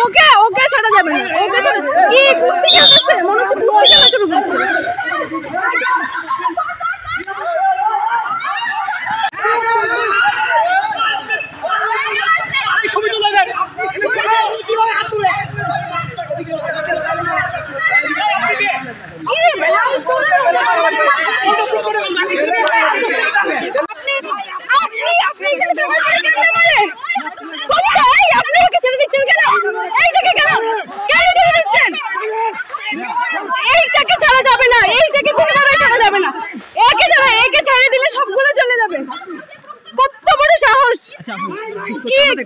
ওকে ওকে ছাড়া যাবে না, ওকে ছাড়া কি কুস্তি খেলতেছে, মনে হচ্ছে কুস্তি খেলা শুরু করছে।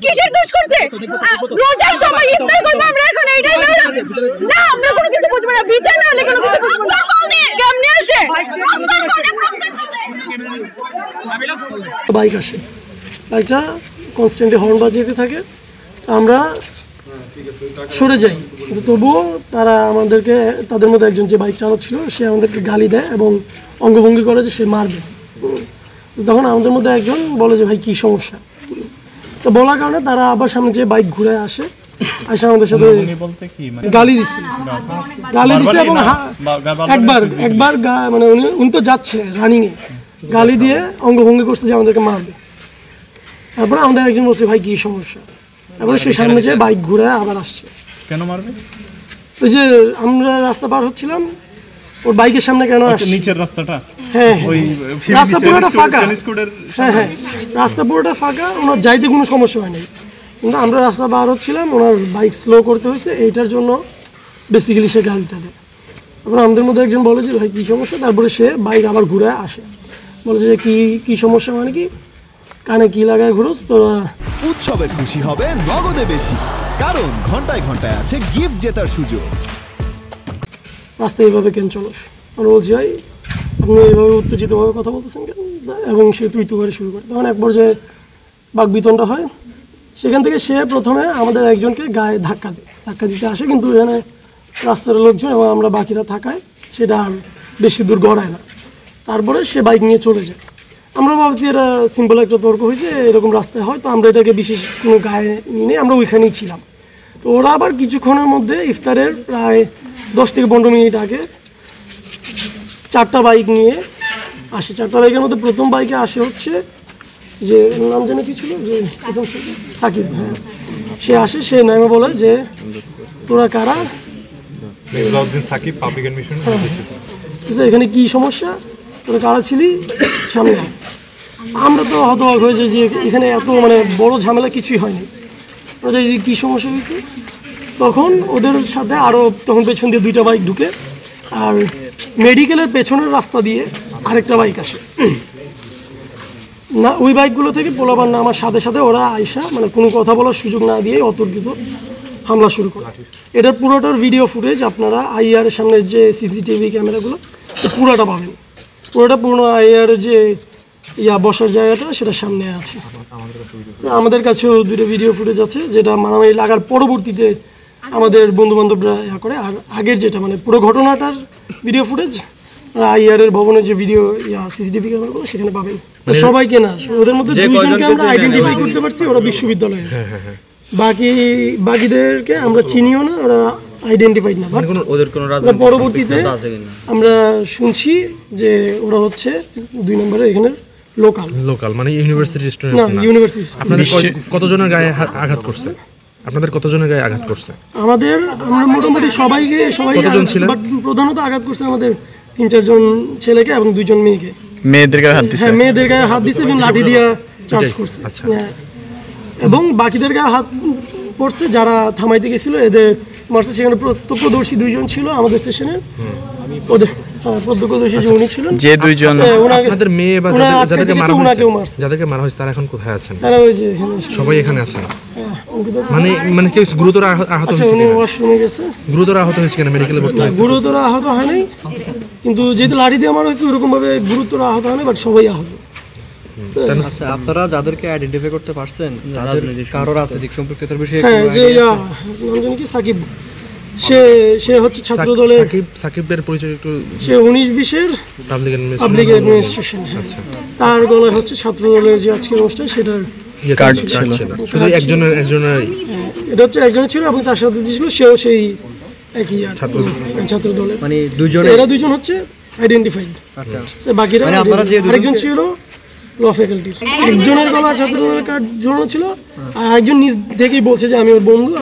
কিসের দোষ করছে? রোজার সময় ইফতার করব আমরা, এখন এইটাই না, আমরা কোনো কিছু বুঝবো না, বিচার না হলে কোনো কিছু বুঝবো না। কেমনে আসে বাইক আসে, বাইকটা কনস্ট্যান্টলি হর্ন বাজিয়ে থাকে, আমরা সরে যাই, কিন্তু তবুও তারা আমাদেরকে, তাদের মধ্যে একজন যে বাইক চালাচ্ছিল সে আমাদেরকে গালি দেয় এবং অঙ্গভঙ্গি করে যে সে মারবে। তখন আমাদের মধ্যে একজন বলে যে ভাই কী সমস্যা, তো বলার কারণে তারা আবার সামনে যে বাইক ঘুরে আসে, আসে আমাদের সাথে গালি দিচ্ছে এবং একবার মানে উনি তো যাচ্ছে রানিংয়ে, গালি দিয়ে অঙ্গভঙ্গি করছে যে আমাদেরকে মারবে। তারপরে আমাদের একজন বলছে ভাই কী সমস্যা, তারপরে সে সামনে যে বাইক ঘুরে আবার আসছে। কেন মারবে? ওই যে আমরা রাস্তা পার হচ্ছিলাম, ওর বাইকের সামনে কেন আসছে, নিচের রাস্তাটা, হ্যাঁ রাস্তা পুরোটা ফাঁকা, হ্যাঁ রাস্তা পুরোটা ফাঁকা, ওনার যাইতে কোনো সমস্যা হয় নাই, কিন্তু আমরা রাস্তা পার হচ্ছিলাম, ওনার বাইক স্লো করতে হয়েছে, এইটার জন্য বেসিক্যালি সে গাড়িটা দেয়। তারপরে আমাদের মধ্যে একজন বলে যে ভাই কী সমস্যা, তারপরে সে বাইক আবার ঘুরে আসে, বলেছে যে কী সমস্যা মানে কি, কানে কি লাগায় ঘুরোস তোরা। উৎসবে খুশি হবে নগদে বেশি, কারণ ঘন্টায় ঘন্টায় আছে গিফট জেতার সুযোগ। রাস্তায় এইভাবে কেন চলো, আমরা বলছি ভাই আপনি এইভাবে উত্তেজিতভাবে কথা বলতেছেন কেন, এবং সে তুই করে শুরু করে। তখন এক পর্যায়ে বাকবিতণ্ডা হয়, সেখান থেকে সে প্রথমে আমাদের একজনকে গায়ে ধাক্কা দিতে আসে, কিন্তু এখানে রাস্তার লোকজন এবং আমরা বাকিরা থাকায় সেটা আর বেশি দূর গড়ায় না। তারপরে সে বাইক নিয়ে চলে যায়। আমরা ভাবছি এটা সিম্পল একটা তর্ক হয়েছে, এরকম রাস্তায় হয়, তো আমরা এটাকে বিশেষ কোনো গায়ে নিয়ে আমরা ওইখানেই ছিলাম। তো ওরা আবার কিছুক্ষণের মধ্যে ইফতারের প্রায় 10 থেকে 15 মিনিট আগে 4টা বাইক নিয়ে আসে। 4টা বাইকের মধ্যে প্রথম বাইকে আসে হচ্ছে যে নাম জানে কি ছিল, যে প্রথম সাকিব, হ্যাঁ সে আসে, সে নামে বলে যে তোরা কারা, এখানে কি সমস্যা, তোরা কারা ছিলি সামনে। আমরা তো হতবাক হয়েছে যে এখানে এত মানে বড় ঝামেলা কিছুই হয়নি, আমরা যে কী সমস্যা হয়েছে। তখন ওদের সাথে আরও তখন পেছন দিয়ে 2টা বাইক ঢুকে, আর মেডিকেলের পেছনের রাস্তা দিয়ে আরেকটা বাইক আসে না, ওই বাইকগুলো থেকে পোলাপান নামার সাথে সাথে ওরা আইসা মানে কোনো কথা বলার সুযোগ না দিয়ে অতর্কিত হামলা শুরু করে। এটার পুরোটার ভিডিও ফুটেজ আপনারা আইআরের সামনের যে সিসিটিভি ক্যামেরাগুলো পুরোটা পাবেন, পুরো আইআরের যে বসার জায়গাটা সেটা সামনে আছে। আমাদের কাছেও 2টা ভিডিও ফুটেজ আছে, যেটা মারামারি লাগার পরবর্তীতে আমাদের বন্ধুবান্ধবরা করে, আর আগের যেটা মানে পুরো ঘটনাটার ভিডিও ফুটেজ আইআরের ভবনের যে ভিডিও সিসিটিভি ক্যামেরাগুলো সেখানে পাবেন। সবাইকে না, ওদের মধ্যে 2জনকে আমরা আইডেন্টিফাই করতে পারছি, ওরা বিশ্ববিদ্যালয়ে, বাকিদেরকে আমরা চিনিও না, ওরা আইডেন্টিফাইড না। পরবর্তীতে আমরা শুনছি যে ওরা হচ্ছে 2 নম্বরে এখানে লোকাল মানে ইউনিভার্সিটি স্টুডেন্ট না, ইউনিভার্সিটি। আপনাদের কতজনের গায়ে আঘাত করছে? আমরা মোটামুটি সবাই প্রধানত আঘাত করছে আমাদের 3-4 জন ছেলেকে এবং 2 জন মেয়েকে। মেয়েদের গায়ে হাত দিছে? হ্যাঁ, মেয়েদের গায়ে হাত দিছে এবং লাঠি দিয়ে চার্জ করছে, এবং বাকিদের গায়ে হাত পড়ছে যারা থামাইতে গেছিল, এদের মারছে। সেখানে প্রত্যক্ষদর্শী 2 জন ছিল আমাদের স্টেশনের, ওদের প্রত্যক্ষদর্শী যে উনি ছিলেন, যে 2 জন আপনাদের মেয়ে বা যাদেরকে মারা হয়েছে তারা এখন কোথায় আছেন? তারা ওই যে সবাই এখানে আছেন, মানে কেউ গুরুতর আহত হয়েছে? উনি ওয়াশরুমে গেছে। গুরুতর আহত হয়েছে কিনা মেডিকেলে ভর্তি? গুরুতর আহত হয় নাই, কিন্তু যেহেতু লাঠি দিয়ে মারা হয়েছে ওরকম ভাবে গুরুতর আহত হয় না, বাট সবাই আহত। আচ্ছা, আপনারা যাদেরকে আইডেন্টিফাই করতে পারছেন কারো রাজনৈতিক সম্পৃক্ততার বিষয়ে? হ্যাঁ, যে নাম জানি কি, সাকিব, সে হচ্ছে ছাত্র দলের। সাকিবের পরিচয় একটু, সে 19-20-এর পাবলিক অ্যাডমিনিস্ট্রেশন, তার গলায় হচ্ছে ছাত্র দলের যে আজকের অনুষ্ঠান সেটার কার্ড ছিল। শুধু একজনের এটা হচ্ছে একজন ছিল এবং তার সাথে ছিল সেও সেই একই ছাত্র দলের, মানে দুইজন, এরা দুইজন হচ্ছে আইডেন্টিফাইড। আচ্ছা বাকিরা মানে আপনারা যে আরেকজন ছিল ল ফ্যাকাল্টির, একজনের গলা ছাত্র দলের কার্ড জড়ানো ছিল আর আরেকজন নিজ থেকেই বলছে যে আমি ওর বন্ধু।